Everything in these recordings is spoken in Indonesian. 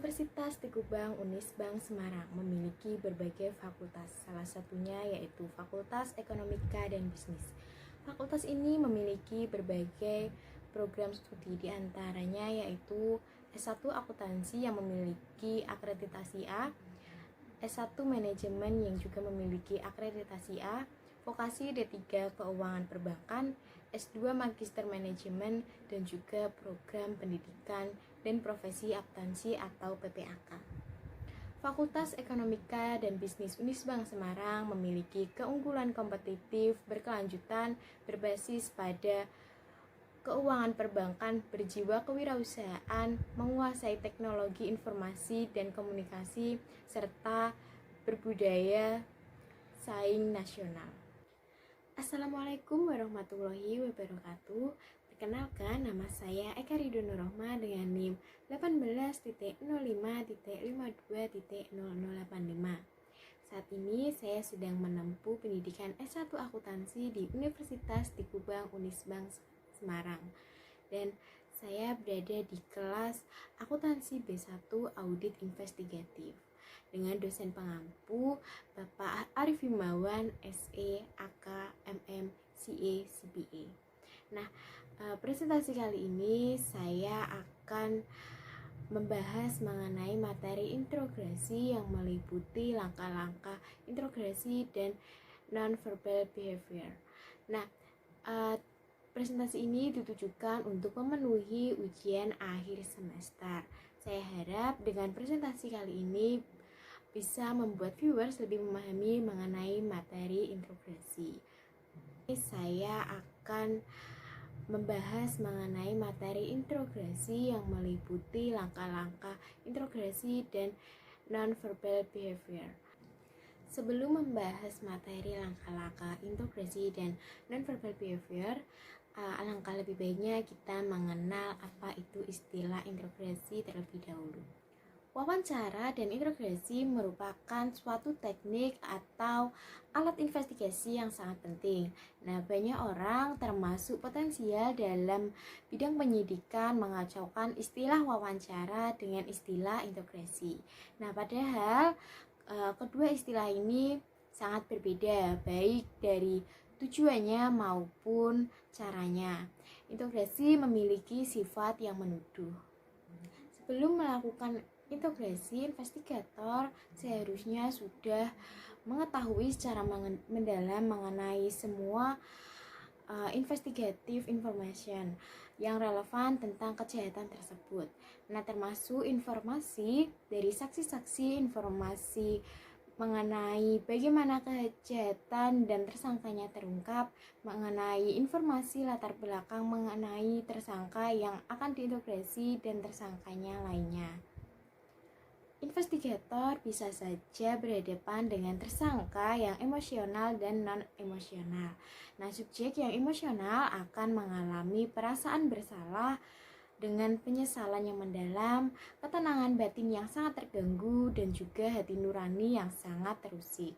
Universitas Tikubang Unisbang Semarang memiliki berbagai fakultas, salah satunya yaitu Fakultas Ekonomika dan Bisnis. Fakultas ini memiliki berbagai program studi, diantaranya yaitu S1 Akuntansi yang memiliki akreditasi A, S1 Manajemen yang juga memiliki akreditasi A, Vokasi D3 Keuangan Perbankan, S2 Magister Manajemen, dan juga program pendidikan dan profesi akuntansi atau PPAK. Fakultas Ekonomika dan Bisnis Unisbang Semarang memiliki keunggulan kompetitif berkelanjutan berbasis pada keuangan perbankan, berjiwa kewirausahaan, menguasai teknologi informasi dan komunikasi, serta berbudaya saing nasional. Assalamualaikum warahmatullahi wabarakatuh. Perkenalkan, nama saya Eka Ridho Nurrohma dengan NIM 18.05.52.0085. Saat ini saya sedang menempuh pendidikan S1 Akuntansi di Universitas Tikubang Unisbang Semarang. Dan saya berada di kelas Akuntansi B1 Audit Investigatif dengan dosen pengampu Bapak Arif Himawan, SE, AK, MM, CA, CPA. Nah, presentasi kali ini saya akan membahas mengenai materi integrasi yang meliputi langkah-langkah integrasi dan non-verbal behavior. Nah, presentasi ini ditujukan untuk memenuhi ujian akhir semester. Saya harap dengan presentasi kali ini bisa membuat viewers lebih memahami mengenai materi integrasi. Saya akan membahas mengenai materi integrasi yang meliputi langkah-langkah integrasi dan non-verbal behavior. Sebelum membahas materi langkah-langkah integrasi dan non-verbal behavior, alangkah lebih baiknya kita mengenal apa itu istilah integrasi terlebih dahulu. Wawancara dan integrasi merupakan suatu teknik atau alat investigasi yang sangat penting. Nah, banyak orang termasuk potensial dalam bidang penyidikan mengacaukan istilah wawancara dengan istilah integrasi. Nah, padahal kedua istilah ini sangat berbeda, baik dari tujuannya maupun caranya. Integrasi memiliki sifat yang menuduh. Sebelum melakukan integrasi, investigator seharusnya sudah mengetahui secara mendalam mengenai semua investigative information yang relevan tentang kejahatan tersebut. Nah, termasuk informasi dari saksi-saksi, informasi mengenai bagaimana kejahatan dan tersangkanya terungkap, mengenai informasi latar belakang mengenai tersangka yang akan diintegrasi dan tersangkanya lainnya. Investigator bisa saja berhadapan dengan tersangka yang emosional dan non-emosional. Nah, subjek yang emosional akan mengalami perasaan bersalah dengan penyesalan yang mendalam, ketenangan batin yang sangat terganggu, dan juga hati nurani yang sangat terusik.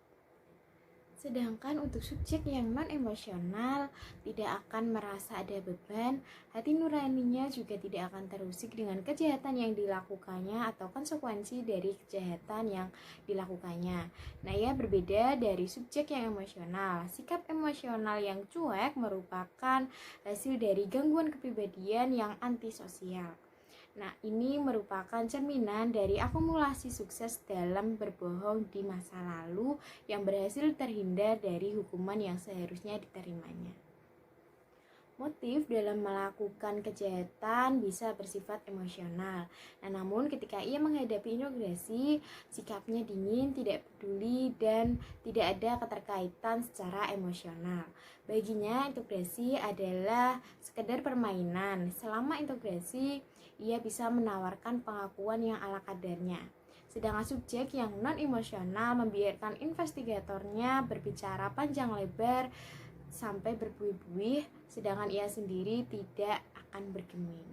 Sedangkan untuk subjek yang non-emosional tidak akan merasa ada beban, hati nuraninya juga tidak akan terusik dengan kejahatan yang dilakukannya atau konsekuensi dari kejahatan yang dilakukannya. Nah, ia berbeda dari subjek yang emosional. Sikap emosional yang cuek merupakan hasil dari gangguan kepribadian yang antisosial. Nah, ini merupakan cerminan dari akumulasi sukses dalam berbohong di masa lalu yang berhasil terhindar dari hukuman yang seharusnya diterimanya. Motif dalam melakukan kejahatan bisa bersifat emosional. Nah, namun ketika ia menghadapi integrasi, sikapnya dingin, tidak peduli, dan tidak ada keterkaitan secara emosional. Baginya, integrasi adalah sekedar permainan. Selama integrasi, ia bisa menawarkan pengakuan yang ala kadarnya. Sedangkan subjek yang non-emosional membiarkan investigatornya berbicara panjang lebar sampai berbuih-buih, sedangkan ia sendiri tidak akan bergeming.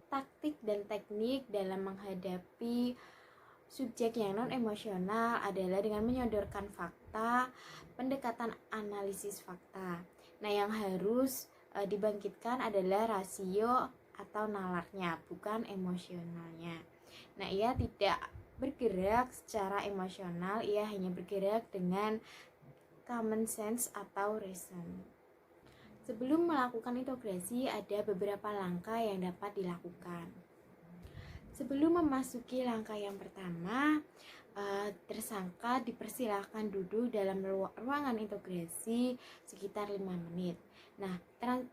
Taktik dan teknik dalam menghadapi subjek yang non-emosional adalah dengan menyodorkan fakta, pendekatan analisis fakta. Nah, yang harus dibangkitkan adalah rasio atau nalarnya, bukan emosionalnya. Nah, ia tidak bergerak secara emosional, ia hanya bergerak dengan common sense atau reason. Sebelum melakukan integrasi, ada beberapa langkah yang dapat dilakukan. Sebelum memasuki langkah yang pertama, tersangka dipersilahkan duduk dalam ruangan integrasi sekitar 5 menit. Nah,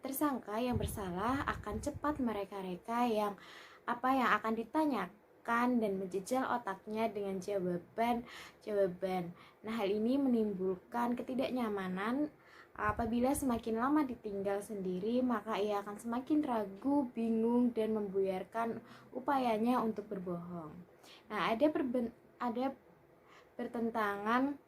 tersangka yang bersalah akan cepat mereka-reka yang akan ditanyakan dan menjejal otaknya dengan jawaban. Nah, hal ini menimbulkan ketidaknyamanan. Apabila semakin lama ditinggal sendiri, maka ia akan semakin ragu, bingung, dan membuyarkan upayanya untuk berbohong. Nah, ada pertentangan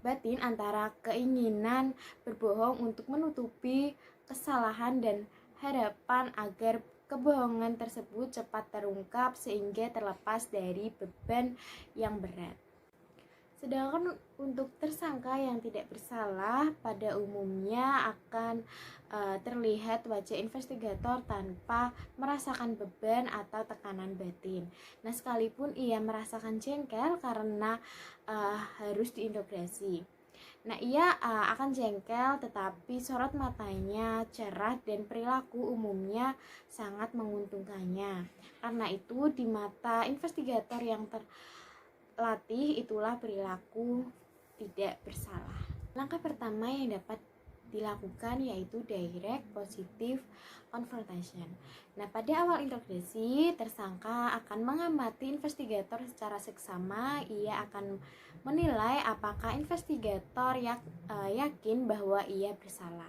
batin antara keinginan berbohong untuk menutupi kesalahan dan harapan agar kebohongan tersebut cepat terungkap sehingga terlepas dari beban yang berat. Sedangkan untuk tersangka yang tidak bersalah, pada umumnya akan terlihat wajah investigator tanpa merasakan beban atau tekanan batin. Nah, sekalipun ia merasakan jengkel karena harus diintegrasi. Nah, ia akan jengkel, tetapi sorot matanya cerah dan perilaku umumnya sangat menguntungkannya. Karena itu, di mata investigator yang latih, itulah perilaku tidak bersalah. Langkah pertama yang dapat dilakukan yaitu direct positive confrontation. Nah, pada awal integrasi, tersangka akan mengamati investigator secara seksama. Ia akan menilai apakah investigator yakin bahwa ia bersalah.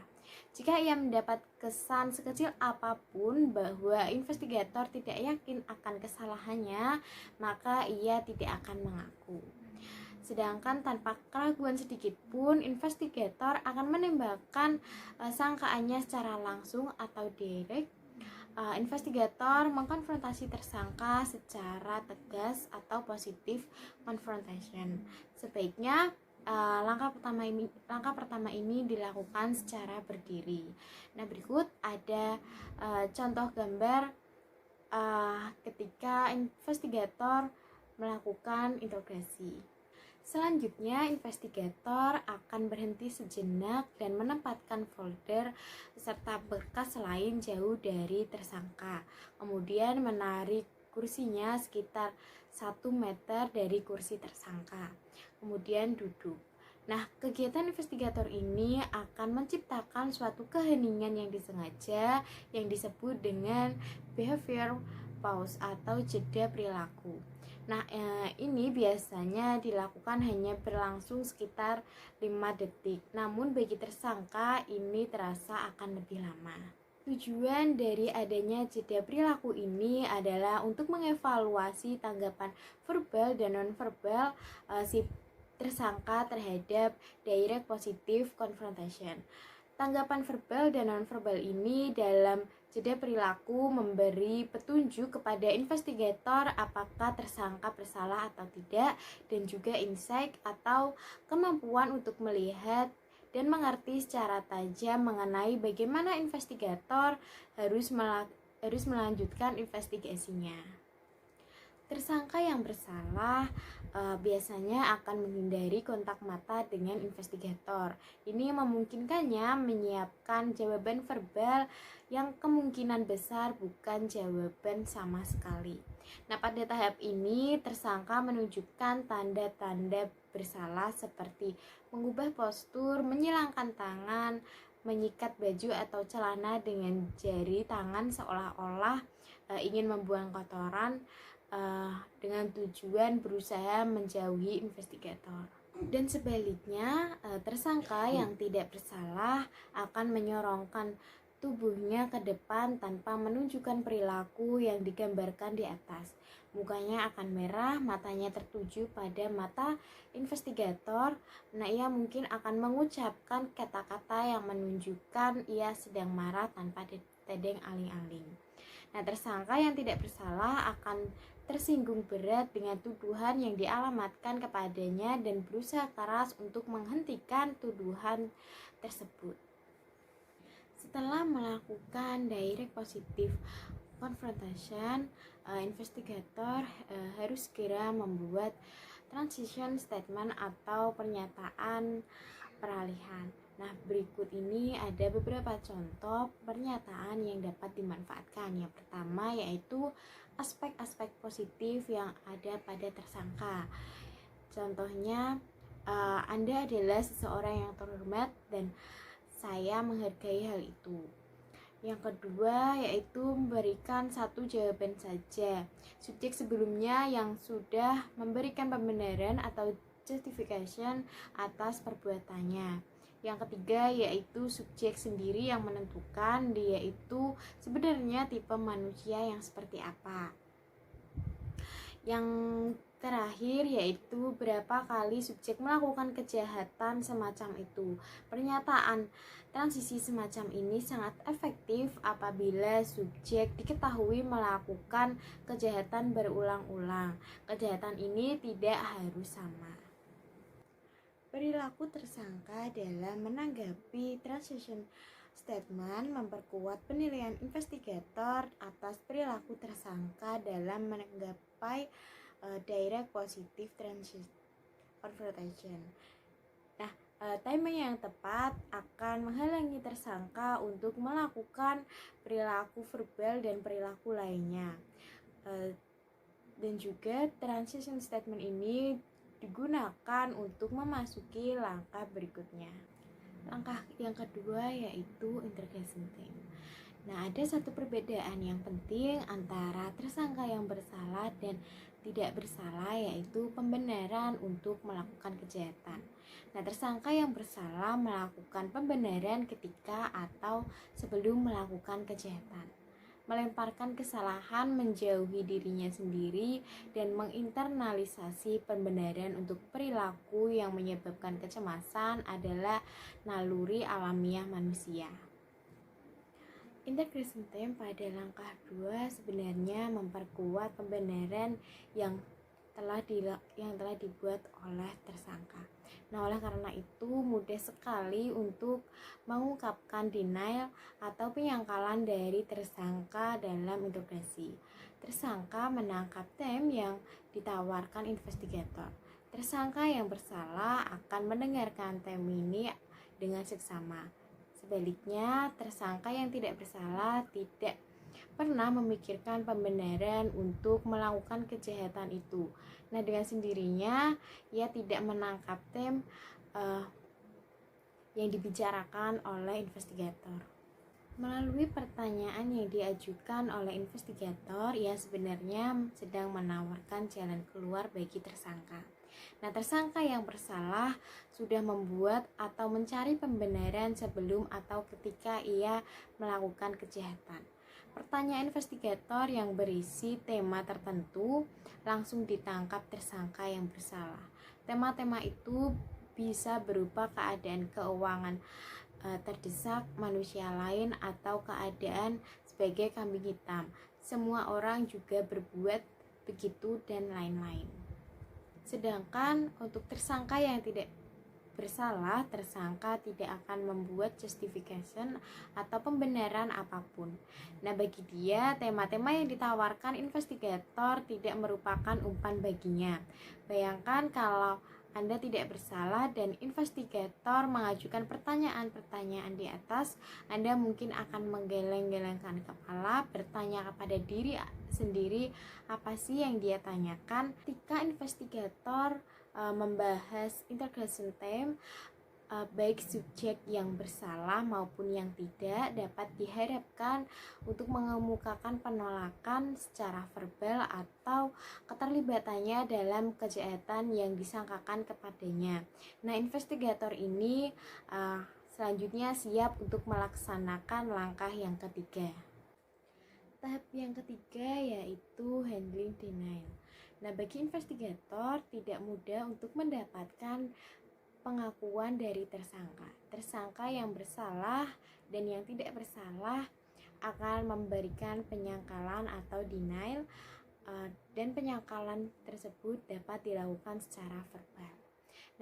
Jika ia mendapat kesan sekecil apapun bahwa investigator tidak yakin akan kesalahannya, maka ia tidak akan mengaku. Sedangkan tanpa keraguan sedikit pun, investigator akan menembakkan sangkaannya secara langsung atau direct. Investigator mengkonfrontasi tersangka secara tegas atau positif confrontation. Sebaiknya langkah pertama ini dilakukan secara berdiri. Nah, berikut ada contoh gambar ketika investigator melakukan integrasi. Selanjutnya, investigator akan berhenti sejenak dan menempatkan folder serta berkas lain jauh dari tersangka. Kemudian menarik kursinya sekitar 1 meter dari kursi tersangka. Kemudian duduk. Nah, kegiatan investigator ini akan menciptakan suatu keheningan yang disengaja yang disebut dengan behavior pause atau jeda perilaku. Nah, ini biasanya dilakukan hanya berlangsung sekitar 5 detik. Namun bagi tersangka ini terasa akan lebih lama. Tujuan dari adanya jeda perilaku ini adalah untuk mengevaluasi tanggapan verbal dan nonverbal si tersangka terhadap direct positive confrontation. Tanggapan verbal dan nonverbal ini dalam jeda perilaku memberi petunjuk kepada investigator apakah tersangka bersalah atau tidak, dan juga insight atau kemampuan untuk melihat dan mengerti secara tajam mengenai bagaimana investigator harus melanjutkan investigasinya. Tersangka yang bersalah biasanya akan menghindari kontak mata dengan investigator. Ini memungkinkannya menyiapkan jawaban verbal yang kemungkinan besar bukan jawaban sama sekali. Nah, pada tahap ini tersangka menunjukkan tanda-tanda bersalah seperti mengubah postur, menyilangkan tangan, menyikat baju atau celana dengan jari tangan seolah-olah ingin membuang kotoran dengan tujuan berusaha menjauhi investigator. Dan sebaliknya, tersangka yang tidak bersalah akan menyorongkan tubuhnya ke depan tanpa menunjukkan perilaku yang digambarkan di atas. Mukanya akan merah, matanya tertuju pada mata investigator. Nah, ia mungkin akan mengucapkan kata-kata yang menunjukkan ia sedang marah tanpa tedeng aling-aling. Nah, tersangka yang tidak bersalah akan tersinggung berat dengan tuduhan yang dialamatkan kepadanya dan berusaha keras untuk menghentikan tuduhan tersebut. Setelah melakukan direct positive confrontation, investigator harus segera membuat transition statement atau pernyataan peralihan. Nah, berikut ini ada beberapa contoh pernyataan yang dapat dimanfaatkan. Yang pertama yaitu aspek-aspek positif yang ada pada tersangka. Contohnya, Anda adalah seseorang yang terhormat dan saya menghargai hal itu. Yang kedua yaitu memberikan satu jawaban saja. Subjek sebelumnya yang sudah memberikan pembenaran atau justification atas perbuatannya. Yang ketiga yaitu subjek sendiri yang menentukan dia itu sebenarnya tipe manusia yang seperti apa. Yang terakhir yaitu berapa kali subjek melakukan kejahatan semacam itu. Pernyataan transisi semacam ini sangat efektif apabila subjek diketahui melakukan kejahatan berulang-ulang. Kejahatan ini tidak harus sama. Perilaku tersangka dalam menanggapi transition statement memperkuat penilaian investigator atas perilaku tersangka dalam menggapai direct positive transition confrontation. Nah, timing yang tepat akan menghalangi tersangka untuk melakukan perilaku verbal dan perilaku lainnya. Dan juga transition statement ini digunakan untuk memasuki langkah berikutnya. Langkah yang kedua yaitu interrogation time. Nah, ada satu perbedaan yang penting antara tersangka yang bersalah dan tidak bersalah, yaitu pembenaran untuk melakukan kejahatan. Nah, tersangka yang bersalah melakukan pembenaran ketika atau sebelum melakukan kejahatan, melemparkan kesalahan, menjauhi dirinya sendiri, dan menginternalisasi pembenaran untuk perilaku yang menyebabkan kecemasan adalah naluri alamiah manusia. Integration time pada langkah 2 sebenarnya memperkuat pembenaran yang telah dibuat oleh tersangka. Nah, oleh karena itu mudah sekali untuk mengungkapkan denial atau penyangkalan dari tersangka dalam interogasi. Tersangka menangkap time yang ditawarkan investigator. Tersangka yang bersalah akan mendengarkan time ini dengan seksama. Sebaliknya, tersangka yang tidak bersalah tidak pernah memikirkan pembenaran untuk melakukan kejahatan itu. Nah, dengan sendirinya ia tidak menangkap tim yang dibicarakan oleh investigator. Melalui pertanyaan yang diajukan oleh investigator, ia sebenarnya sedang menawarkan jalan keluar bagi tersangka. Nah, tersangka yang bersalah sudah membuat atau mencari pembenaran sebelum atau ketika ia melakukan kejahatan. Pertanyaan investigator yang berisi tema tertentu langsung ditangkap tersangka yang bersalah. Tema-tema itu bisa berupa keadaan keuangan terdesak manusia lain atau keadaan sebagai kambing hitam. Semua orang juga berbuat begitu dan lain-lain. Sedangkan untuk tersangka yang tidak bersalah, tersangka tidak akan membuat justification atau pembenaran apapun. Nah, bagi dia, tema-tema yang ditawarkan investigator tidak merupakan umpan baginya. Bayangkan kalau Anda tidak bersalah dan investigator mengajukan pertanyaan-pertanyaan di atas, Anda mungkin akan menggeleng-gelengkan kepala, bertanya kepada diri sendiri apa sih yang dia tanyakan. Ketika investigator membahas interrogation time, baik subjek yang bersalah maupun yang tidak dapat diharapkan untuk mengemukakan penolakan secara verbal atau keterlibatannya dalam kejahatan yang disangkakan kepadanya. Nah, investigator ini selanjutnya siap untuk melaksanakan langkah yang ketiga. Tahap yang ketiga yaitu handling denial. Nah, bagi investigator tidak mudah untuk mendapatkan pengakuan dari tersangka. Tersangka yang bersalah dan yang tidak bersalah akan memberikan penyangkalan atau denial, dan penyangkalan tersebut dapat dilakukan secara verbal.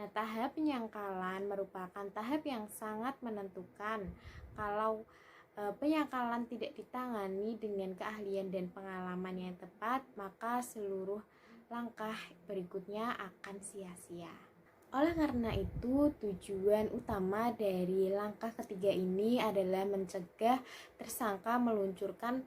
Nah, tahap penyangkalan merupakan tahap yang sangat menentukan. Kalau penyangkalan tidak ditangani dengan keahlian dan pengalaman yang tepat, maka seluruh langkah berikutnya akan sia-sia. Oleh karena itu, tujuan utama dari langkah ketiga ini adalah mencegah tersangka meluncurkan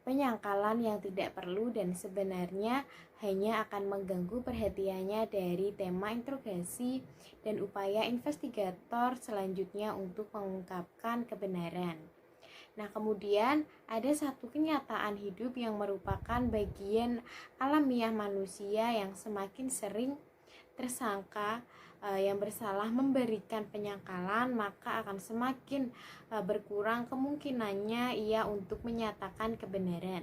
penyangkalan yang tidak perlu dan sebenarnya hanya akan mengganggu perhatiannya dari tema interogasi dan upaya investigator selanjutnya untuk mengungkapkan kebenaran. Nah, kemudian ada satu kenyataan hidup yang merupakan bagian alamiah manusia yang semakin sering tersangka yang bersalah memberikan penyangkalan, maka akan semakin berkurang kemungkinannya ia untuk menyatakan kebenaran.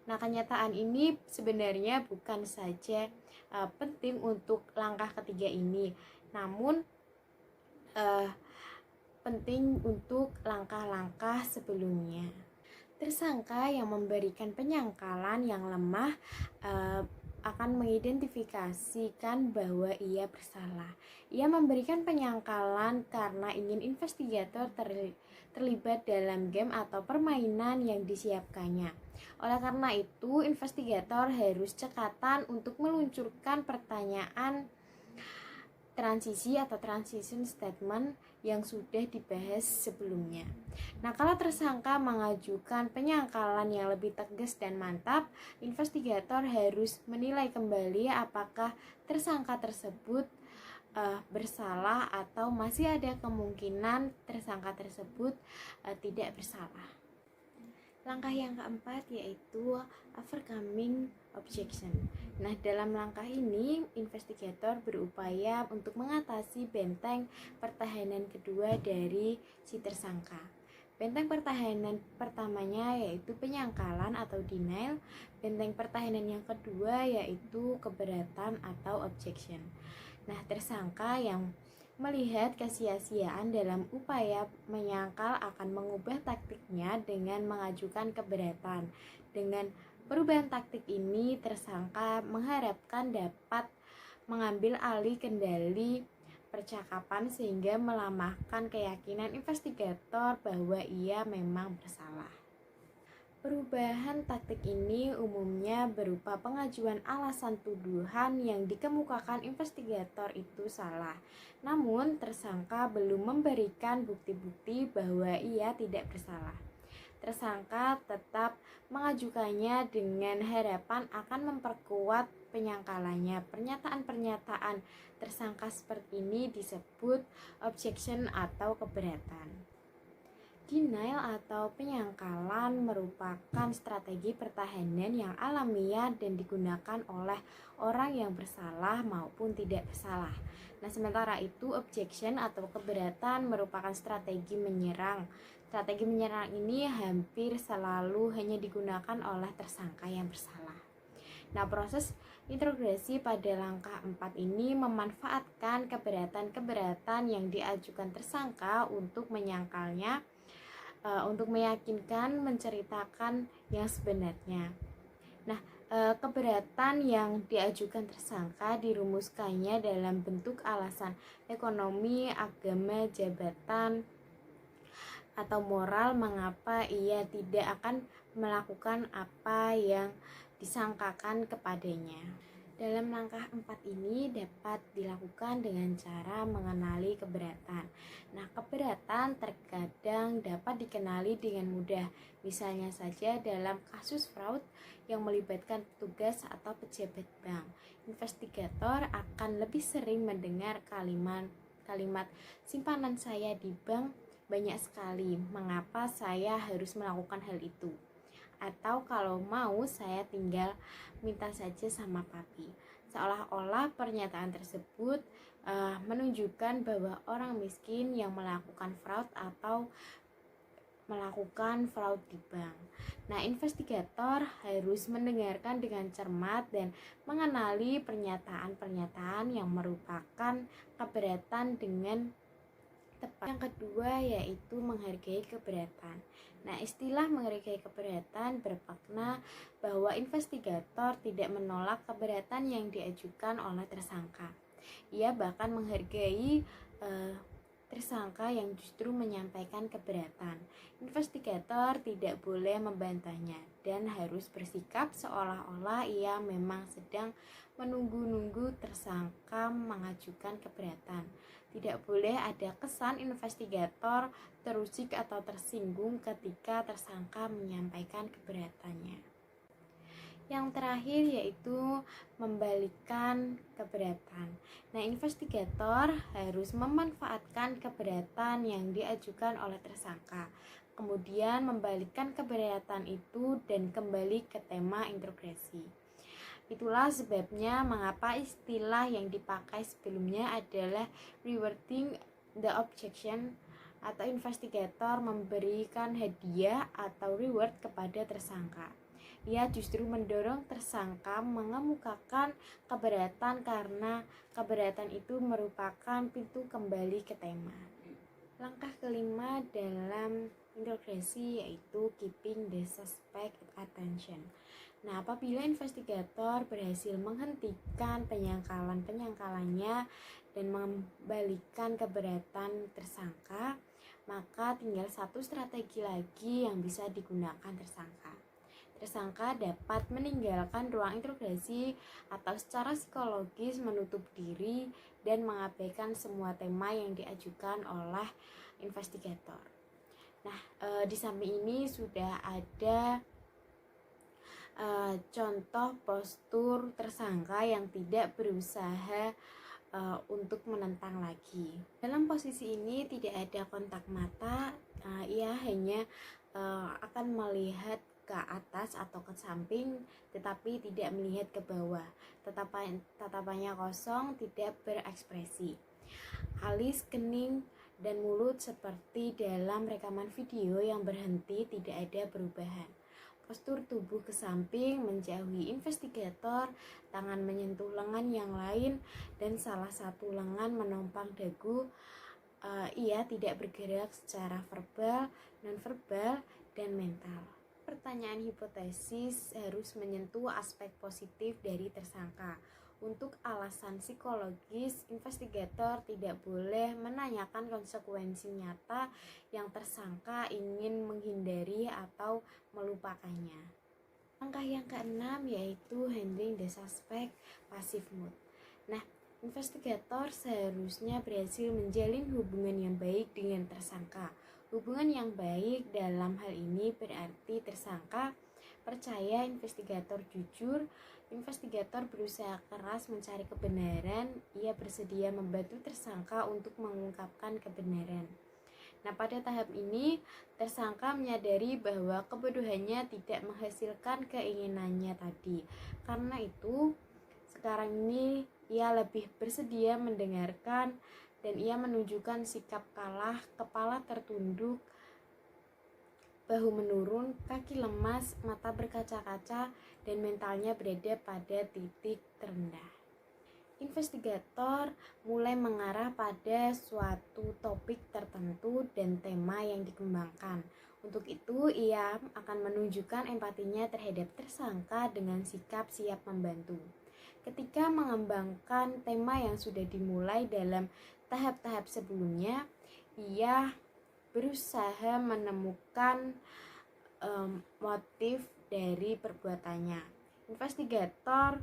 Nah, kenyataan ini sebenarnya bukan saja penting untuk langkah ketiga ini, namun penting untuk langkah-langkah sebelumnya. Tersangka yang memberikan penyangkalan yang lemah akan mengidentifikasikan bahwa ia bersalah. Ia memberikan penyangkalan karena ingin investigator terlibat dalam game atau permainan yang disiapkannya. Oleh karena itu, investigator harus cekatan untuk meluncurkan pertanyaan transisi atau transition statement yang sudah dibahas sebelumnya. Nah, kalau tersangka mengajukan penyangkalan yang lebih tegas dan mantap, investigator harus menilai kembali apakah tersangka tersebut bersalah atau masih ada kemungkinan tersangka tersebut tidak bersalah. Langkah yang keempat yaitu overcoming objection. Nah, dalam langkah ini investigator berupaya untuk mengatasi benteng pertahanan kedua dari si tersangka. Benteng pertahanan pertamanya yaitu penyangkalan atau denial. Benteng pertahanan yang kedua yaitu keberatan atau objection. Nah, tersangka yang melihat kesia-siaan dalam upaya menyangkal akan mengubah taktiknya dengan mengajukan keberatan. Dengan perubahan taktik ini, tersangka mengharapkan dapat mengambil alih kendali percakapan sehingga melemahkan keyakinan investigator bahwa ia memang bersalah. Perubahan taktik ini umumnya berupa pengajuan alasan tuduhan yang dikemukakan investigator itu salah. Namun, tersangka belum memberikan bukti-bukti bahwa ia tidak bersalah. Tersangka tetap mengajukannya dengan harapan akan memperkuat penyangkalannya. Pernyataan-pernyataan tersangka seperti ini disebut objection atau keberatan. Denial atau penyangkalan merupakan strategi pertahanan yang alamiah dan digunakan oleh orang yang bersalah maupun tidak bersalah. Nah, sementara itu objection atau keberatan merupakan strategi menyerang. Strategi menyerang ini hampir selalu hanya digunakan oleh tersangka yang bersalah. Nah, proses interogasi pada langkah 4 ini memanfaatkan keberatan-keberatan yang diajukan tersangka untuk menyangkalnya, untuk meyakinkan menceritakan yang sebenarnya. Nah, keberatan yang diajukan tersangka dirumuskannya dalam bentuk alasan ekonomi, agama, jabatan, atau moral mengapa ia tidak akan melakukan apa yang disangkakan kepadanya. Dalam langkah 4 ini dapat dilakukan dengan cara mengenali keberatan. Nah, keberatan terkadang dapat dikenali dengan mudah. Misalnya saja dalam kasus fraud yang melibatkan petugas atau pejabat bank. Investigator akan lebih sering mendengar kalimat simpanan saya di bank banyak sekali. Mengapa saya harus melakukan hal itu? Atau kalau mau saya tinggal minta saja sama papi. Seolah-olah pernyataan tersebut menunjukkan bahwa orang miskin yang melakukan fraud atau melakukan fraud di bank. Nah, investigator harus mendengarkan dengan cermat dan mengenali pernyataan-pernyataan yang merupakan keberatan dengan tepat. Yang kedua yaitu menghargai keberatan. Nah, istilah menghargai keberatan bermakna bahwa investigator tidak menolak keberatan yang diajukan oleh tersangka. Ia bahkan menghargai tersangka yang justru menyampaikan keberatan. Investigator tidak boleh membantahnya dan harus bersikap seolah-olah ia memang sedang menunggu-nunggu tersangka mengajukan keberatan. Tidak boleh ada kesan investigator terusik atau tersinggung ketika tersangka menyampaikan keberatannya. Yang terakhir yaitu membalikkan keberatan. Nah, investigator harus memanfaatkan keberatan yang diajukan oleh tersangka, kemudian membalikkan keberatan itu dan kembali ke tema interogasi. Itulah sebabnya mengapa istilah yang dipakai sebelumnya adalah rewarding the objection, atau investigator memberikan hadiah atau reward kepada tersangka. Ia justru mendorong tersangka mengemukakan keberatan karena keberatan itu merupakan pintu kembali ke tema. Langkah kelima dalam interogasi yaitu keeping the suspect attention. Nah, apabila investigator berhasil menghentikan penyangkalannya dan membalikan keberatan tersangka, maka tinggal satu strategi lagi yang bisa digunakan tersangka. Tersangka dapat meninggalkan ruang interogasi atau secara psikologis menutup diri dan mengabaikan semua tema yang diajukan oleh investigator. Nah, di samping ini sudah ada contoh postur tersangka yang tidak berusaha untuk menentang lagi. Dalam posisi ini tidak ada kontak mata, ia hanya akan melihat ke atas atau ke samping tetapi tidak melihat ke bawah. Tatapannya kosong, tidak berekspresi. Alis, kening, dan mulut seperti dalam rekaman video yang berhenti, tidak ada perubahan. Postur tubuh ke samping, menjauhi investigator, tangan menyentuh lengan yang lain, dan salah satu lengan menompang dagu. Ia tidak bergerak secara verbal, nonverbal, dan mental. Pertanyaan hipotesis harus menyentuh aspek positif dari tersangka. Untuk alasan psikologis, investigator tidak boleh menanyakan konsekuensi nyata yang tersangka ingin menghindari atau melupakannya. Langkah yang keenam yaitu handling the suspect passive mood. Nah, investigator seharusnya berhasil menjalin hubungan yang baik dengan tersangka. Hubungan yang baik dalam hal ini berarti tersangka percaya investigator jujur, investigator berusaha keras mencari kebenaran, ia bersedia membantu tersangka untuk mengungkapkan kebenaran. Nah, pada tahap ini tersangka menyadari bahwa kebodohannya tidak menghasilkan keinginannya tadi. Karena itu, sekarang ini ia lebih bersedia mendengarkan dan ia menunjukkan sikap kalah, kepala tertunduk, bahu menurun, kaki lemas, mata berkaca-kaca, dan mentalnya berada pada titik terendah. Investigator mulai mengarah pada suatu topik tertentu dan tema yang dikembangkan. Untuk itu, ia akan menunjukkan empatinya terhadap tersangka dengan sikap siap membantu. Ketika mengembangkan tema yang sudah dimulai dalam tahap-tahap sebelumnya, ia berusaha menemukan motif dari perbuatannya. Investigator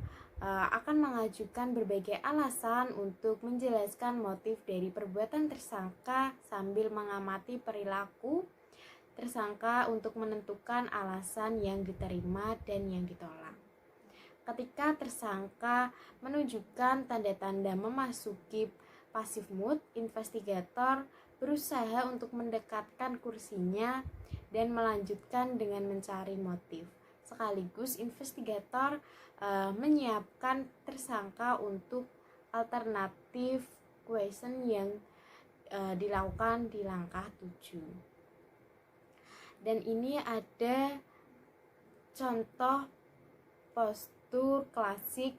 akan mengajukan berbagai alasan untuk menjelaskan motif dari perbuatan tersangka sambil mengamati perilaku tersangka untuk menentukan alasan yang diterima dan yang ditolak. Ketika tersangka menunjukkan tanda-tanda memasuki passive mood, investigator berusaha untuk mendekatkan kursinya dan melanjutkan dengan mencari motif. Sekaligus investigator menyiapkan tersangka untuk alternatif question yang dilakukan di langkah 7. Dan ini ada contoh postur klasik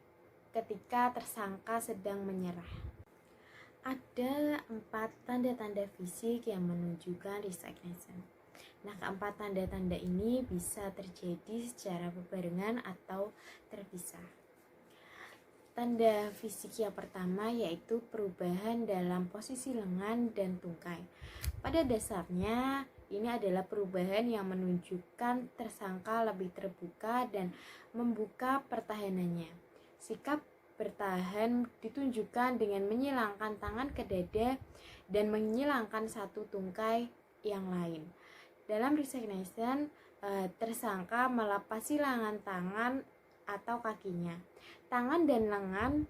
ketika tersangka sedang menyerah. Ada 4 tanda-tanda fisik yang menunjukkan resignation. Nah, keempat tanda-tanda ini bisa terjadi secara berbarengan atau terpisah. Tanda fisik yang pertama yaitu perubahan dalam posisi lengan dan tungkai. Pada dasarnya, ini adalah perubahan yang menunjukkan tersangka lebih terbuka dan membuka pertahanannya. Sikap bertahan ditunjukkan dengan menyilangkan tangan ke dada dan menyilangkan satu tungkai yang lain. Dalam resignation, tersangka melepas silangan tangan atau kakinya. Tangan dan lengan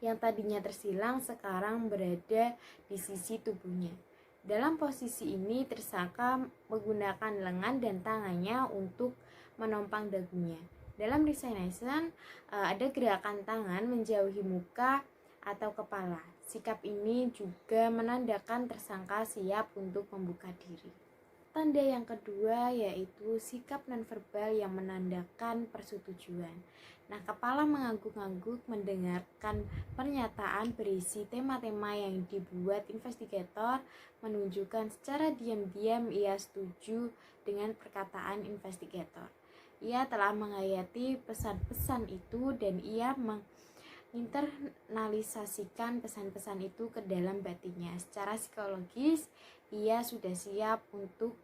yang tadinya tersilang sekarang berada di sisi tubuhnya. Dalam posisi ini, tersangka menggunakan lengan dan tangannya untuk menopang dagunya. Dalam resignation, ada gerakan tangan menjauhi muka atau kepala. Sikap ini juga menandakan tersangka siap untuk membuka diri. Tanda yang kedua yaitu sikap nonverbal yang menandakan persetujuan. Nah, kepala mengangguk-angguk mendengarkan pernyataan berisi tema-tema yang dibuat investigator, menunjukkan secara diam-diam ia setuju dengan perkataan investigator. Ia telah menghayati pesan-pesan itu dan ia internalisasikan pesan-pesan itu ke dalam batinnya. Secara psikologis, ia sudah siap untuk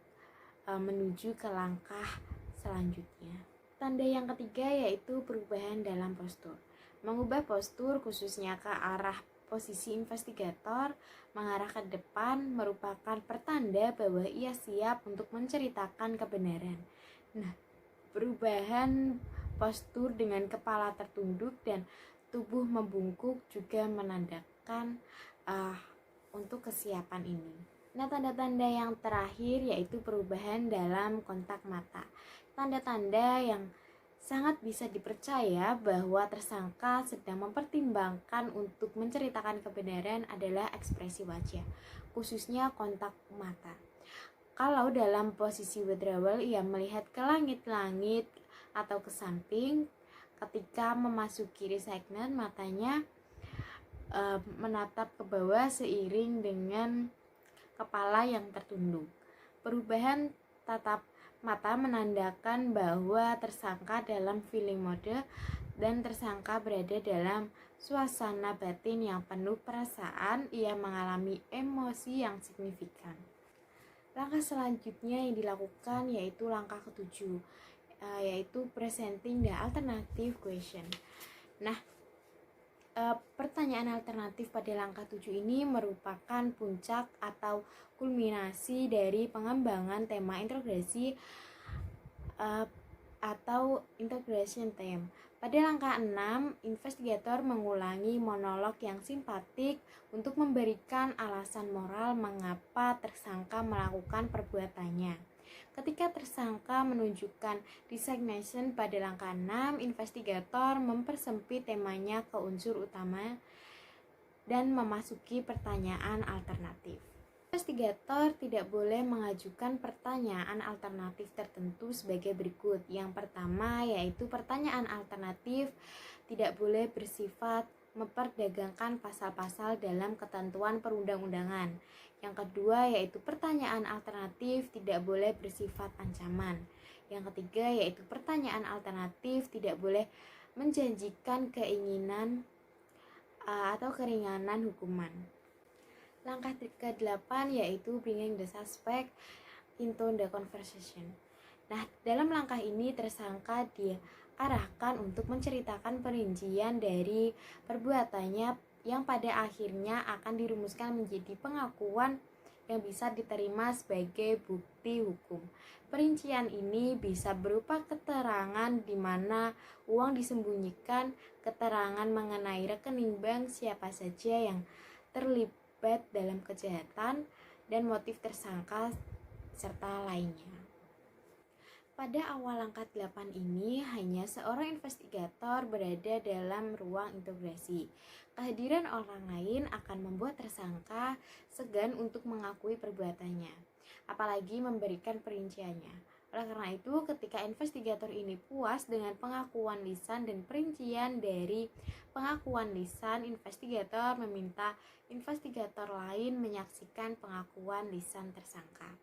menuju ke langkah selanjutnya. Tanda yang ketiga yaitu perubahan dalam postur. Mengubah postur khususnya ke arah posisi investigator mengarah ke depan merupakan pertanda bahwa ia siap untuk menceritakan kebenaran. Nah, perubahan postur dengan kepala tertunduk dan tubuh membungkuk juga menandakan untuk kesiapan ini. Nah, tanda-tanda yang terakhir yaitu perubahan dalam kontak mata. Tanda-tanda yang sangat bisa dipercaya bahwa tersangka sedang mempertimbangkan untuk menceritakan kebenaran adalah ekspresi wajah, khususnya kontak mata. Kalau dalam posisi withdrawal ia melihat ke langit-langit atau ke samping, ketika memasuki resignation matanya menatap ke bawah seiring dengan kepala yang tertunduk. Perubahan tatap mata menandakan bahwa tersangka dalam feeling mode dan tersangka berada dalam suasana batin yang penuh perasaan. Ia mengalami emosi yang signifikan. Langkah selanjutnya yang dilakukan yaitu langkah ketujuh, yaitu presenting the alternative question. Nah, pertanyaan alternatif pada langkah 7 ini merupakan puncak atau kulminasi dari pengembangan tema interogasi atau interrogation theme. Pada langkah 6, investigator mengulangi monolog yang simpatik untuk memberikan alasan moral mengapa tersangka melakukan perbuatannya. Ketika tersangka menunjukkan resignation pada langkah 6, investigator mempersempit temanya ke unsur utama dan memasuki pertanyaan alternatif. Investigator tidak boleh mengajukan pertanyaan alternatif tertentu sebagai berikut. Yang pertama yaitu pertanyaan alternatif tidak boleh bersifat memperdagangkan pasal-pasal dalam ketentuan perundang-undangan. Yang kedua yaitu pertanyaan alternatif tidak boleh bersifat ancaman. Yang ketiga yaitu pertanyaan alternatif tidak boleh menjanjikan keinginan atau keringanan hukuman. Langkah ke-8 yaitu bringing the suspect into the conversation. Nah, dalam langkah ini tersangka diarahkan untuk menceritakan perincian dari perbuatannya yang pada akhirnya akan dirumuskan menjadi pengakuan yang bisa diterima sebagai bukti hukum. Perincian ini bisa berupa keterangan di mana uang disembunyikan, keterangan mengenai rekening bank siapa saja yang terlibat dalam kejahatan, dan motif tersangka, serta lainnya. Pada awal langkah 8 ini, hanya seorang investigator berada dalam ruang interogasi. Kehadiran orang lain akan membuat tersangka segan untuk mengakui perbuatannya, apalagi memberikan perinciannya. Oleh karena itu, ketika investigator ini puas dengan pengakuan lisan dan perincian dari pengakuan lisan, investigator meminta investigator lain menyaksikan pengakuan lisan tersangka.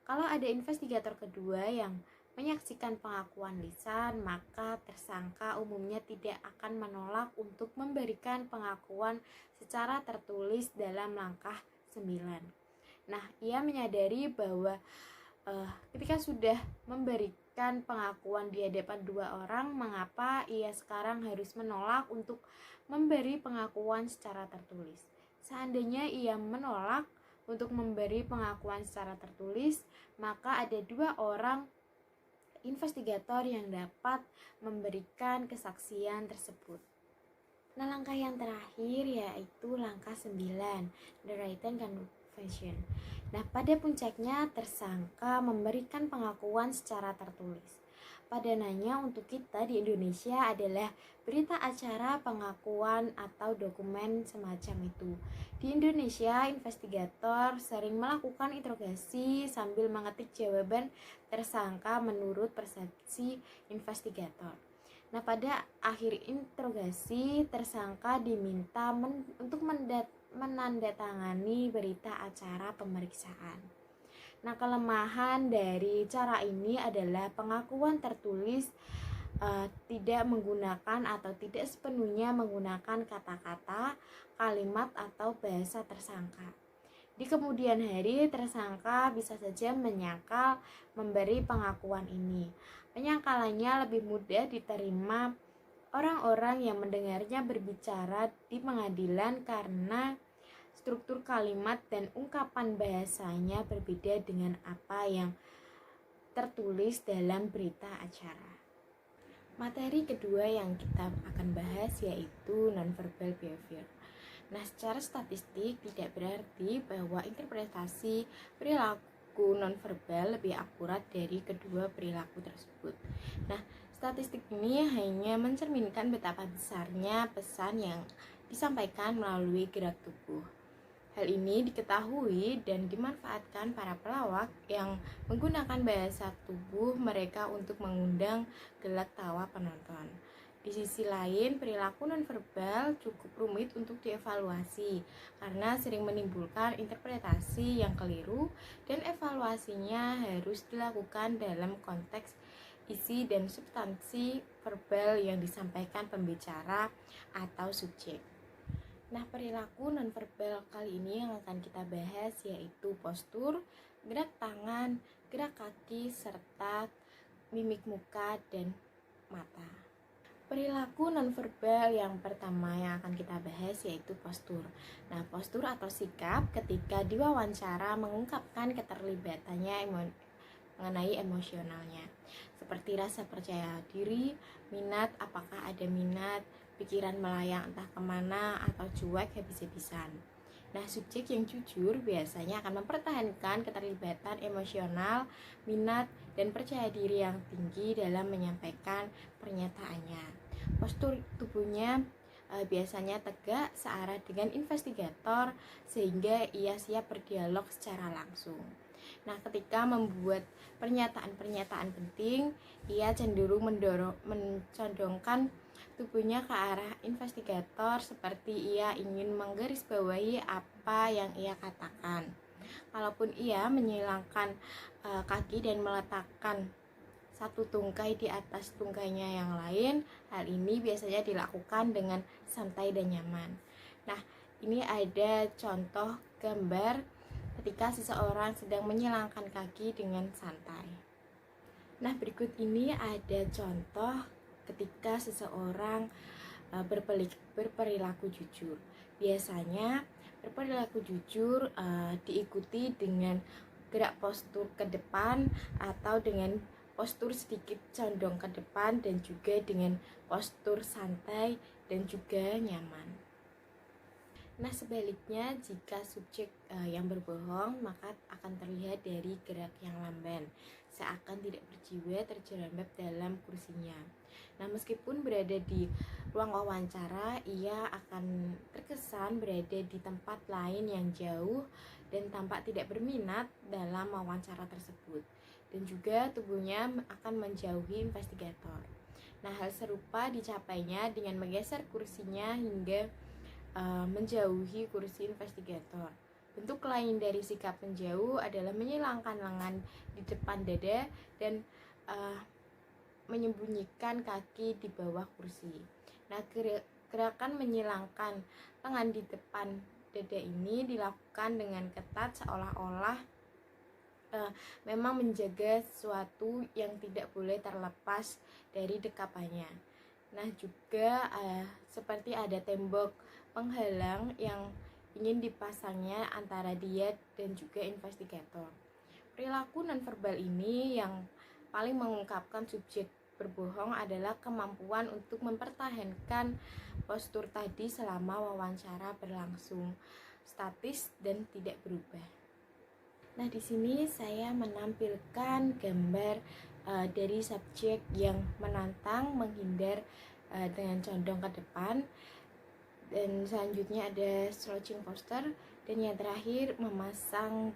Kalau ada investigator kedua yang menyaksikan pengakuan lisan, maka tersangka umumnya tidak akan menolak untuk memberikan pengakuan secara tertulis dalam langkah 9. Nah, ia menyadari bahwa ketika sudah memberikan pengakuan di hadapan dua orang, mengapa ia sekarang harus menolak untuk memberi pengakuan secara tertulis. Seandainya ia menolak untuk memberi pengakuan secara tertulis, maka ada dua orang investigator yang dapat memberikan kesaksian tersebut. Nah, langkah yang terakhir yaitu langkah 9, the written confession. Nah, pada puncaknya tersangka memberikan pengakuan secara tertulis. Padanannya untuk kita di Indonesia adalah berita acara pengakuan atau dokumen semacam itu. Di Indonesia, investigator sering melakukan interogasi sambil mengetik jawaban tersangka menurut persepsi investigator. Nah, pada akhir interogasi, tersangka diminta untuk menandatangani berita acara pemeriksaan. Nah, kelemahan dari cara ini adalah pengakuan tertulis tidak menggunakan atau tidak sepenuhnya menggunakan kata-kata, kalimat, atau bahasa tersangka. Di kemudian hari, tersangka bisa saja menyangkal memberi pengakuan ini. Penyangkalannya lebih mudah diterima orang-orang yang mendengarnya berbicara di pengadilan karena struktur kalimat dan ungkapan bahasanya berbeda dengan apa yang tertulis dalam berita acara. Materi kedua yang kita akan bahas yaitu nonverbal behavior. Nah, secara statistik tidak berarti bahwa interpretasi perilaku nonverbal lebih akurat dari kedua perilaku tersebut. Nah, statistik ini hanya mencerminkan betapa besarnya pesan yang disampaikan melalui gerak tubuh. Hal ini diketahui dan dimanfaatkan para pelawak yang menggunakan bahasa tubuh mereka untuk mengundang gelak tawa penonton. Di sisi lain, perilaku nonverbal cukup rumit untuk dievaluasi karena sering menimbulkan interpretasi yang keliru dan evaluasinya harus dilakukan dalam konteks isi dan substansi verbal yang disampaikan pembicara atau subjek. Nah, perilaku nonverbal kali ini yang akan kita bahas yaitu postur, gerak tangan, gerak kaki, serta mimik muka dan mata. Perilaku nonverbal yang pertama yang akan kita bahas yaitu postur. Nah, postur atau sikap ketika diwawancara mengungkapkan keterlibatannya mengenai emosionalnya, seperti rasa percaya diri, minat, apakah ada minat, pikiran melayang entah kemana, atau cuek habis-habisan. Nah, subjek yang jujur biasanya akan mempertahankan keterlibatan emosional, minat, dan percaya diri yang tinggi dalam menyampaikan pernyataannya. Postur tubuhnya biasanya tegak searah dengan investigator sehingga ia siap berdialog secara langsung. Nah, ketika membuat pernyataan-pernyataan penting, ia cenderung mencondongkan tubuhnya ke arah investigator seperti ia ingin menggarisbawahi apa yang ia katakan. Kalaupun ia menyilangkan kaki dan meletakkan satu tungkai di atas tungkainya yang lain, hal ini biasanya dilakukan dengan santai dan nyaman. Nah, ini ada contoh gambar ketika seseorang sedang menyilangkan kaki dengan santai. Nah, berikut ini ada contoh ketika seseorang berperilaku jujur. Biasanya berperilaku jujur diikuti dengan gerak postur ke depan atau dengan postur sedikit condong ke depan dan juga dengan postur santai dan juga nyaman. Nah, sebaliknya jika subjek yang berbohong maka akan terlihat dari gerak yang lamban, seakan tidak berjiwa terjerembab dalam kursinya. Nah, meskipun berada di ruang wawancara, ia akan terkesan berada di tempat lain yang jauh dan tampak tidak berminat dalam wawancara tersebut. Dan juga tubuhnya akan menjauhi investigator. Nah, hal serupa dicapainya dengan menggeser kursinya hingga menjauhi kursi investigator. Bentuk lain dari sikap menjauh adalah menyilangkan lengan di depan dada dan uh, menyembunyikan kaki di bawah kursi. Nah, gerakan menyilangkan tangan di depan dada ini dilakukan dengan ketat seolah-olah memang menjaga sesuatu yang tidak boleh terlepas dari dekapannya. Nah, juga seperti ada tembok penghalang yang ingin dipasangnya antara dia dan juga investigator. Perilaku nonverbal ini yang paling mengungkapkan subjek berbohong adalah kemampuan untuk mempertahankan postur tadi selama wawancara berlangsung statis dan tidak berubah. Nah, di sini saya menampilkan gambar dari subjek yang menantang menghindar dengan condong ke depan, dan selanjutnya ada slouching posture, dan yang terakhir memasang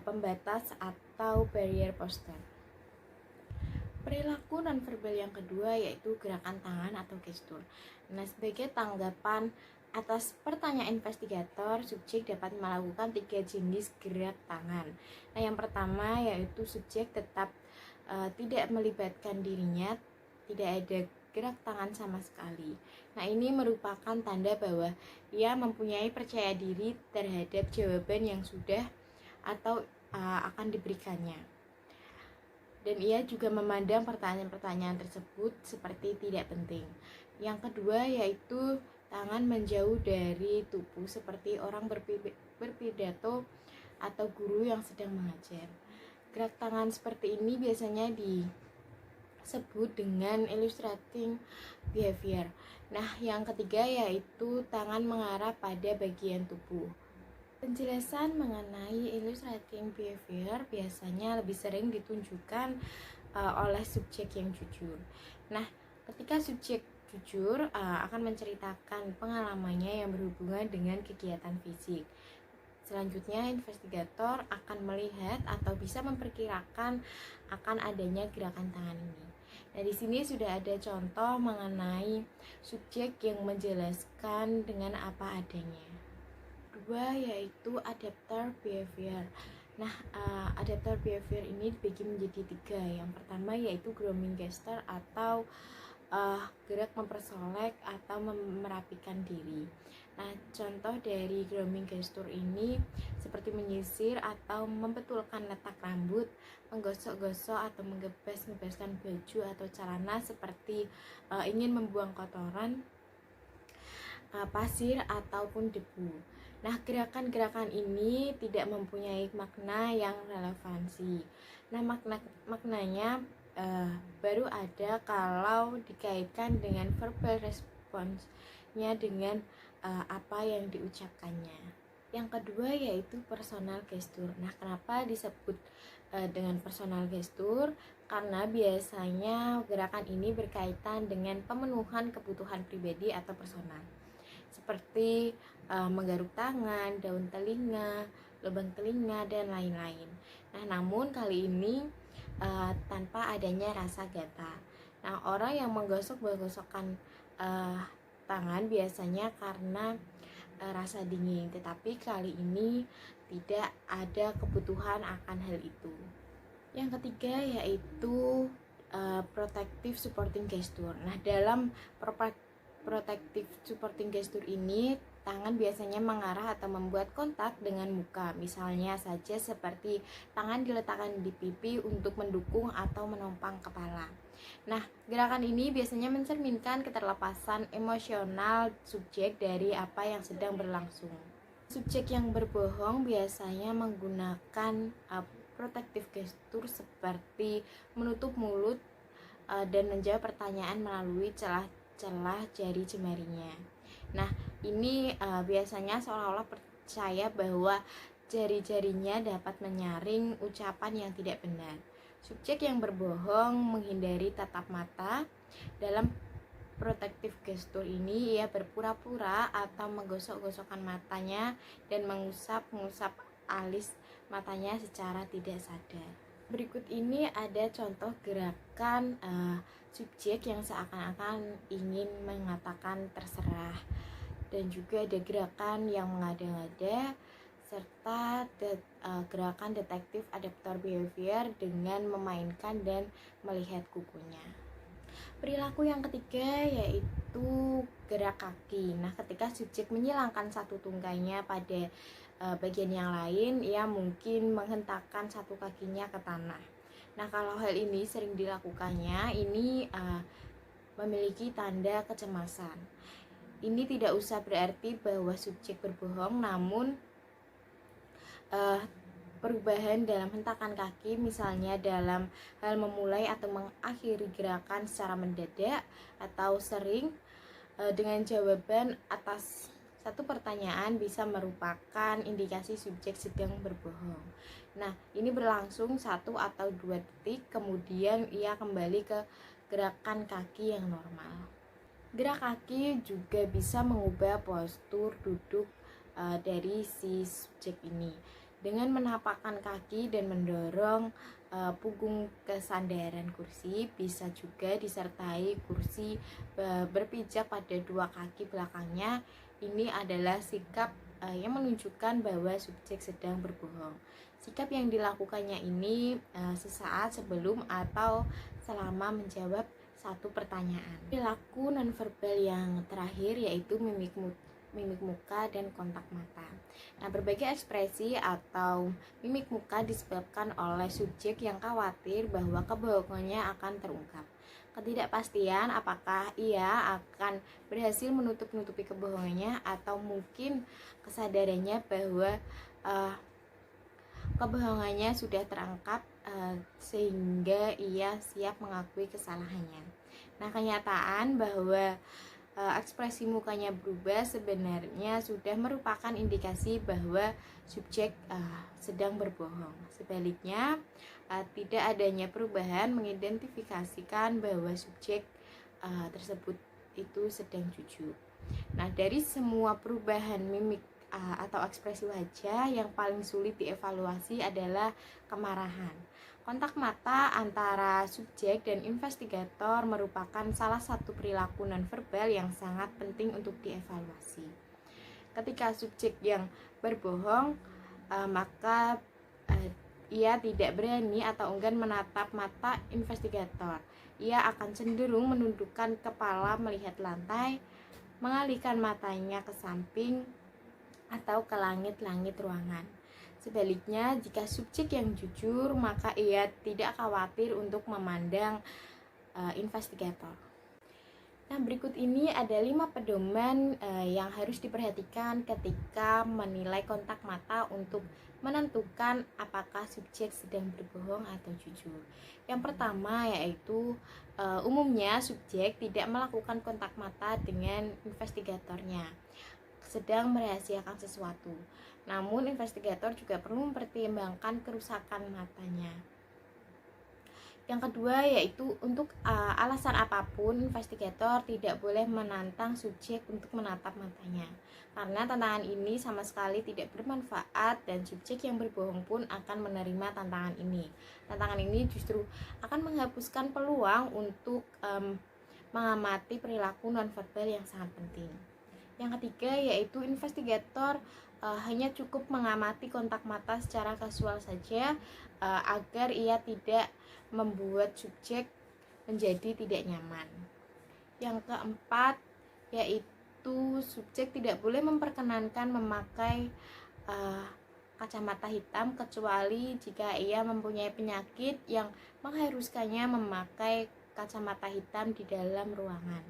pembatas atau barrier posture. Perilaku nonverbal yang kedua yaitu gerakan tangan atau gestur. Nah, sebagai tanggapan atas pertanyaan investigator, subjek dapat melakukan 3 jenis gerak tangan. Nah, yang pertama yaitu subjek tetap tidak melibatkan dirinya, tidak ada gerak tangan sama sekali. Nah, ini merupakan tanda bahwa ia mempunyai percaya diri terhadap jawaban yang sudah atau akan diberikannya. Dan ia juga memandang pertanyaan-pertanyaan tersebut seperti tidak penting. Yang kedua yaitu tangan menjauh dari tubuh seperti orang berpidato atau guru yang sedang mengajar. Gerak tangan seperti ini biasanya disebut dengan illustrating behavior. Nah, yang ketiga yaitu tangan mengarah pada bagian tubuh. Penjelasan mengenai illustrating behavior biasanya lebih sering ditunjukkan oleh subjek yang jujur. Nah, ketika subjek jujur akan menceritakan pengalamannya yang berhubungan dengan kegiatan fisik. Selanjutnya, investigator akan melihat atau bisa memperkirakan akan adanya gerakan tangan ini. Nah, di sini sudah ada contoh mengenai subjek yang menjelaskan dengan apa adanya. Kedua yaitu adapter behavior. Nah, adapter behavior ini dibagi menjadi 3. Yang pertama yaitu grooming gesture atau gerak mempersolek atau merapikan diri. Nah, contoh dari grooming gesture ini seperti menyisir atau membetulkan letak rambut, menggosok-gosok atau mengebas-ngebaskan baju atau celana seperti ingin membuang kotoran, pasir ataupun debu. Nah, gerakan-gerakan ini tidak mempunyai makna yang relevansi. Nah, maknanya baru ada kalau dikaitkan dengan verbal response-nya dengan apa yang diucapkannya. Yang kedua yaitu personal gesture. Nah, kenapa disebut dengan personal gesture? Karena biasanya gerakan ini berkaitan dengan pemenuhan kebutuhan pribadi atau personal, seperti menggaruk tangan, daun telinga, lubang telinga, dan lain-lain. Nah, namun kali ini tanpa adanya rasa gatal. Nah, orang yang menggosok-gosokkan tangan biasanya karena rasa dingin, tetapi kali ini tidak ada kebutuhan akan hal itu. Yang ketiga yaitu protective supporting gesture. Nah, dalam protective supporting gesture ini tangan biasanya mengarah atau membuat kontak dengan muka, misalnya saja seperti tangan diletakkan di pipi untuk mendukung atau menopang kepala. Nah, gerakan ini biasanya mencerminkan keterlepasan emosional subjek dari apa yang sedang berlangsung. Subjek yang berbohong biasanya menggunakan protective gesture seperti menutup mulut dan menjawab pertanyaan melalui celah jari jemarinya. Nah, ini biasanya seolah-olah percaya bahwa jari-jarinya dapat menyaring ucapan yang tidak benar. Subjek yang berbohong menghindari tatap mata. Dalam protective gesture ini ia berpura-pura atau menggosok-gosokkan matanya dan mengusap alis matanya secara tidak sadar. Berikut ini ada contoh gerakan subjek yang seakan-akan ingin mengatakan terserah, dan juga ada gerakan yang mengada-ngada serta gerakan detektif adaptor behavior dengan memainkan dan melihat kukunya. Perilaku yang ketiga yaitu gerak kaki. Nah, ketika subjek menyilangkan satu tungkainya pada bagian yang lain, ia mungkin menghentakkan satu kakinya ke tanah. Nah, kalau hal ini sering dilakukannya, ini memiliki tanda kecemasan. Ini tidak usah berarti bahwa subjek berbohong, namun perubahan dalam hentakan kaki, misalnya dalam hal memulai atau mengakhiri gerakan secara mendadak atau sering dengan jawaban atas satu pertanyaan, bisa merupakan indikasi subjek sedang berbohong. Nah, ini berlangsung 1 atau 2 detik, kemudian ia kembali ke gerakan kaki yang normal. Gerak kaki juga bisa mengubah postur duduk dari si subjek ini dengan menapakkan kaki dan mendorong punggung ke sandaran kursi. Bisa juga disertai kursi berpijak pada dua kaki belakangnya. Ini adalah sikap yang menunjukkan bahwa subjek sedang berbohong. Sikap yang dilakukannya ini sesaat sebelum atau selama menjawab satu pertanyaan. Perilaku nonverbal yang terakhir yaitu mimik muka dan kontak mata. Nah, berbagai ekspresi atau mimik muka disebabkan oleh subjek yang khawatir bahwa kebohongannya akan terungkap. Ketidakpastian apakah ia akan berhasil menutupi kebohongannya, atau mungkin kesadarannya bahwa kebohongannya sudah terungkap sehingga ia siap mengakui kesalahannya. Nah, kenyataan bahwa ekspresi mukanya berubah sebenarnya sudah merupakan indikasi bahwa subjek sedang berbohong. Sebaliknya, tidak adanya perubahan mengidentifikasikan bahwa subjek tersebut itu sedang jujur. Nah, dari semua perubahan mimik atau ekspresi wajah, yang paling sulit dievaluasi adalah kemarahan. Kontak mata antara subjek dan investigator merupakan salah satu perilaku nonverbal yang sangat penting untuk dievaluasi. Ketika subjek yang berbohong, maka ia tidak berani atau enggan menatap mata investigator. Ia akan cenderung menundukkan kepala melihat lantai, mengalihkan matanya ke samping atau ke langit-langit ruangan. Sebaliknya, jika subjek yang jujur, maka ia tidak khawatir untuk memandang investigator. Nah, berikut ini ada 5 pedoman yang harus diperhatikan ketika menilai kontak mata untuk menentukan apakah subjek sedang berbohong atau jujur. Yang pertama yaitu umumnya subjek tidak melakukan kontak mata dengan investigatornya sedang merahasiakan sesuatu. Namun investigator juga perlu mempertimbangkan kerusakan matanya. Yang kedua yaitu untuk alasan apapun investigator tidak boleh menantang subjek untuk menatap matanya, karena tantangan ini sama sekali tidak bermanfaat dan subjek yang berbohong pun akan menerima tantangan ini. Tantangan ini justru akan menghapuskan peluang untuk mengamati perilaku nonverbal yang sangat penting. Yang ketiga yaitu investigator hanya cukup mengamati kontak mata secara kasual saja agar ia tidak membuat subjek menjadi tidak nyaman. Yang keempat yaitu subjek tidak boleh memperkenankan memakai kacamata hitam kecuali jika ia mempunyai penyakit yang mengharuskannya memakai kacamata hitam di dalam ruangan.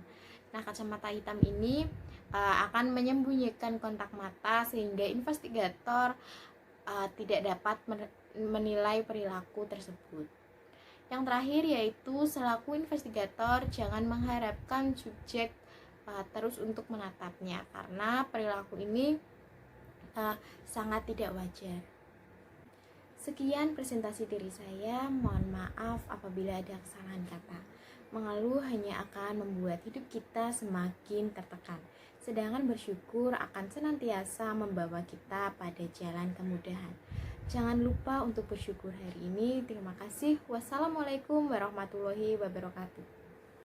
Nah, kacamata hitam ini akan menyembunyikan kontak mata sehingga investigator tidak dapat menilai perilaku tersebut. Yang terakhir yaitu selaku investigator jangan mengharapkan subjek terus untuk menatapnya, karena perilaku ini sangat tidak wajar. Sekian presentasi dari saya, mohon maaf apabila ada kesalahan kata. Mengeluh hanya akan membuat hidup kita semakin tertekan, sedangkan bersyukur akan senantiasa membawa kita pada jalan kemudahan. Jangan lupa untuk bersyukur hari ini. Terima kasih. Wassalamualaikum warahmatullahi wabarakatuh.